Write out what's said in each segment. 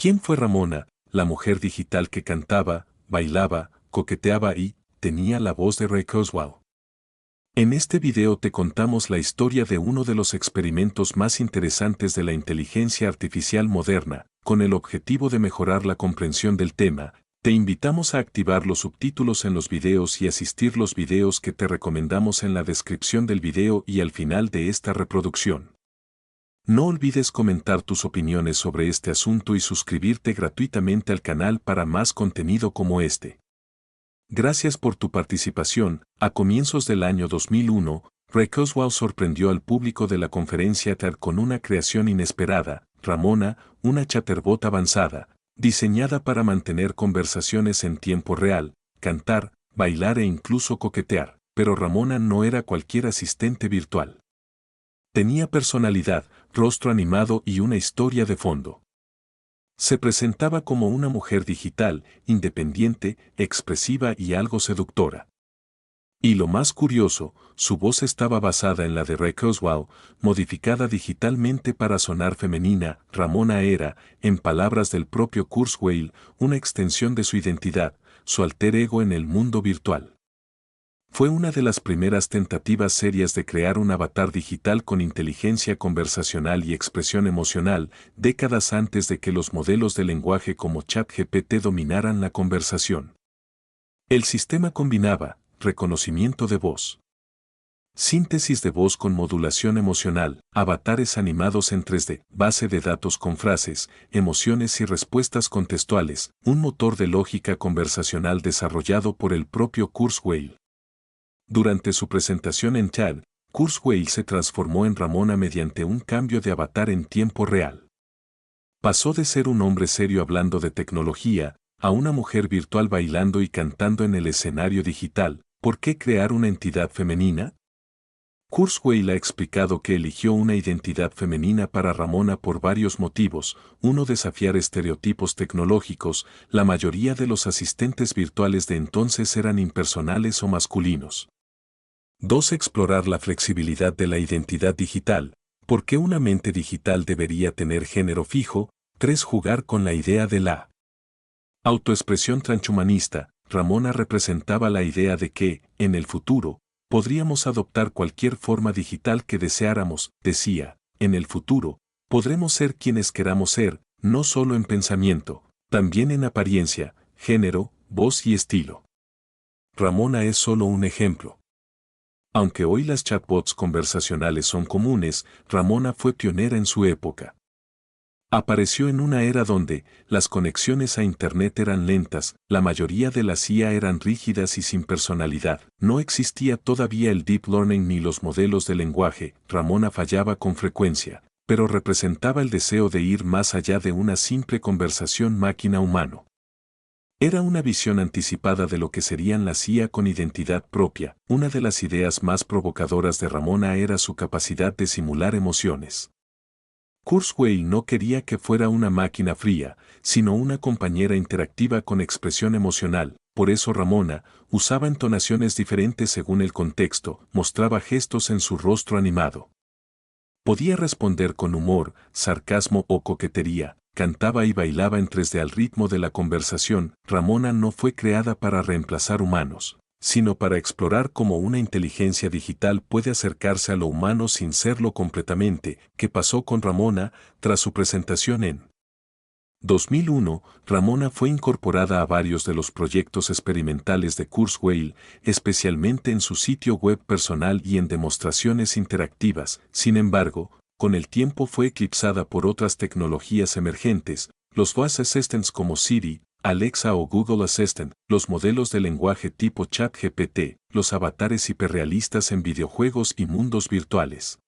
¿Quién fue Ramona, la mujer digital que cantaba, bailaba, coqueteaba y tenía la voz de Ray Kurzweil? En este video te contamos la historia de uno de los experimentos más interesantes de la inteligencia artificial moderna, con el objetivo de mejorar la comprensión del tema. Te invitamos a activar los subtítulos en los videos y asistir los videos que te recomendamos en la descripción del video y al final de esta reproducción. No olvides comentar tus opiniones sobre este asunto y suscribirte gratuitamente al canal para más contenido como este. Gracias por tu participación. A comienzos del año 2001, Ray Kurzweil sorprendió al público de la conferencia TED con una creación inesperada, Ramona, una chatterbot avanzada, diseñada para mantener conversaciones en tiempo real, cantar, bailar e incluso coquetear, pero Ramona no era cualquier asistente virtual. Tenía personalidad, rostro animado y una historia de fondo. Se presentaba como una mujer digital, independiente, expresiva y algo seductora. Y lo más curioso, su voz estaba basada en la de Ray Kurzweil, modificada digitalmente para sonar femenina. Ramona era, en palabras del propio Kurzweil, una extensión de su identidad, su alter ego en el mundo virtual. Fue una de las primeras tentativas serias de crear un avatar digital con inteligencia conversacional y expresión emocional, décadas antes de que los modelos de lenguaje como ChatGPT dominaran la conversación. El sistema combinaba reconocimiento de voz, síntesis de voz con modulación emocional, avatares animados en 3D, base de datos con frases, emociones y respuestas contextuales, un motor de lógica conversacional desarrollado por el propio Kurzweil. Durante su presentación en TED, Kurzweil se transformó en Ramona mediante un cambio de avatar en tiempo real. Pasó de ser un hombre serio hablando de tecnología, a una mujer virtual bailando y cantando en el escenario digital. ¿Por qué crear una entidad femenina? Kurzweil ha explicado que eligió una identidad femenina para Ramona por varios motivos. Uno, desafiar estereotipos tecnológicos. La mayoría de los asistentes virtuales de entonces eran impersonales o masculinos. 2. Explorar la flexibilidad de la identidad digital. ¿Por qué una mente digital debería tener género fijo? 3. Jugar con la idea de la autoexpresión transhumanista. Ramona representaba la idea de que, en el futuro, podríamos adoptar cualquier forma digital que deseáramos. Decía, en el futuro, podremos ser quienes queramos ser, no solo en pensamiento, también en apariencia, género, voz y estilo. Ramona es solo un ejemplo. Aunque hoy las chatbots conversacionales son comunes, Ramona fue pionera en su época. Apareció en una era donde las conexiones a Internet eran lentas, la mayoría de las IA eran rígidas y sin personalidad. No existía todavía el deep learning ni los modelos de lenguaje. Ramona fallaba con frecuencia, pero representaba el deseo de ir más allá de una simple conversación máquina-humano. Era una visión anticipada de lo que serían las IA con identidad propia. Una de las ideas más provocadoras de Ramona era su capacidad de simular emociones. Kurzweil no quería que fuera una máquina fría, sino una compañera interactiva con expresión emocional. Por eso Ramona usaba entonaciones diferentes según el contexto, mostraba gestos en su rostro animado. Podía responder con humor, sarcasmo o coquetería. Cantaba y bailaba en 3D al ritmo de la conversación. Ramona no fue creada para reemplazar humanos, sino para explorar cómo una inteligencia digital puede acercarse a lo humano sin serlo completamente. ¿Qué pasó con Ramona tras su presentación en 2001? Ramona fue incorporada a varios de los proyectos experimentales de Kurzweil, especialmente en su sitio web personal y en demostraciones interactivas. Sin embargo, con el tiempo fue eclipsada por otras tecnologías emergentes, los voice assistants como Siri, Alexa o Google Assistant, los modelos de lenguaje tipo ChatGPT, los avatares hiperrealistas en videojuegos y mundos virtuales.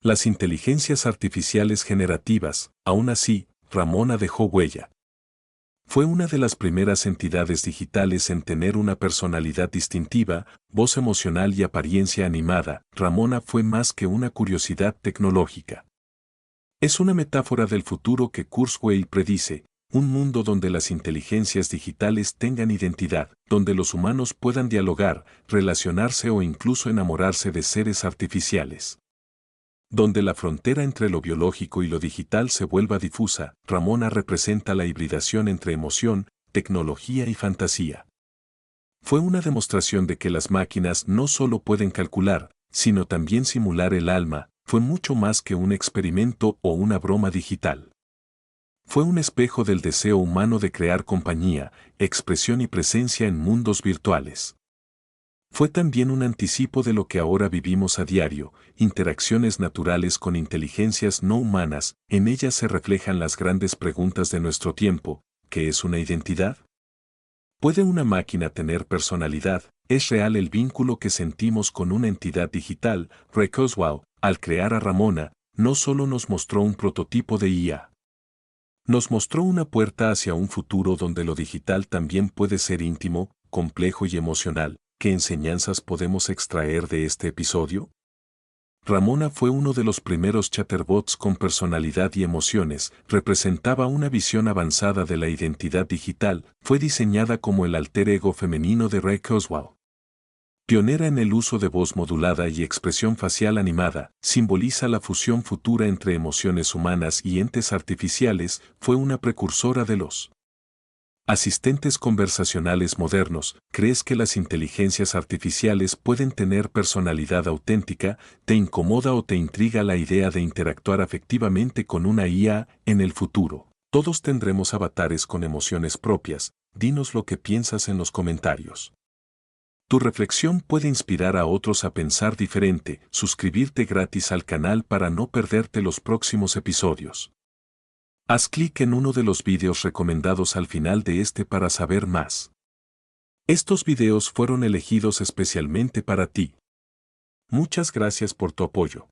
Las inteligencias artificiales generativas. Aún así, Ramona dejó huella. Fue una de las primeras entidades digitales en tener una personalidad distintiva, voz emocional y apariencia animada. Ramona fue más que una curiosidad tecnológica. Es una metáfora del futuro que Kurzweil predice, un mundo donde las inteligencias digitales tengan identidad, donde los humanos puedan dialogar, relacionarse o incluso enamorarse de seres artificiales. Donde la frontera entre lo biológico y lo digital se vuelva difusa, Ramona representa la hibridación entre emoción, tecnología y fantasía. Fue una demostración de que las máquinas no solo pueden calcular, sino también simular el alma, fue mucho más que un experimento o una broma digital. Fue un espejo del deseo humano de crear compañía, expresión y presencia en mundos virtuales. Fue también un anticipo de lo que ahora vivimos a diario, interacciones naturales con inteligencias no humanas, en ellas se reflejan las grandes preguntas de nuestro tiempo: ¿qué es una identidad? ¿Puede una máquina tener personalidad? ¿Es real el vínculo que sentimos con una entidad digital? Ray Kurzweil, al crear a Ramona, no solo nos mostró un prototipo de IA. Nos mostró una puerta hacia un futuro donde lo digital también puede ser íntimo, complejo y emocional. ¿Qué enseñanzas podemos extraer de este episodio? Ramona fue uno de los primeros chatterbots con personalidad y emociones, representaba una visión avanzada de la identidad digital, fue diseñada como el alter ego femenino de Ray Kurzweil. Pionera en el uso de voz modulada y expresión facial animada, simboliza la fusión futura entre emociones humanas y entes artificiales, fue una precursora de los asistentes conversacionales modernos. ¿Crees que las inteligencias artificiales pueden tener personalidad auténtica? ¿Te incomoda o te intriga la idea de interactuar afectivamente con una IA en el futuro? Todos tendremos avatares con emociones propias. Dinos lo que piensas en los comentarios. Tu reflexión puede inspirar a otros a pensar diferente. Suscribirte gratis al canal para no perderte los próximos episodios. Haz clic en uno de los vídeos recomendados al final de este para saber más. Estos videos fueron elegidos especialmente para ti. Muchas gracias por tu apoyo.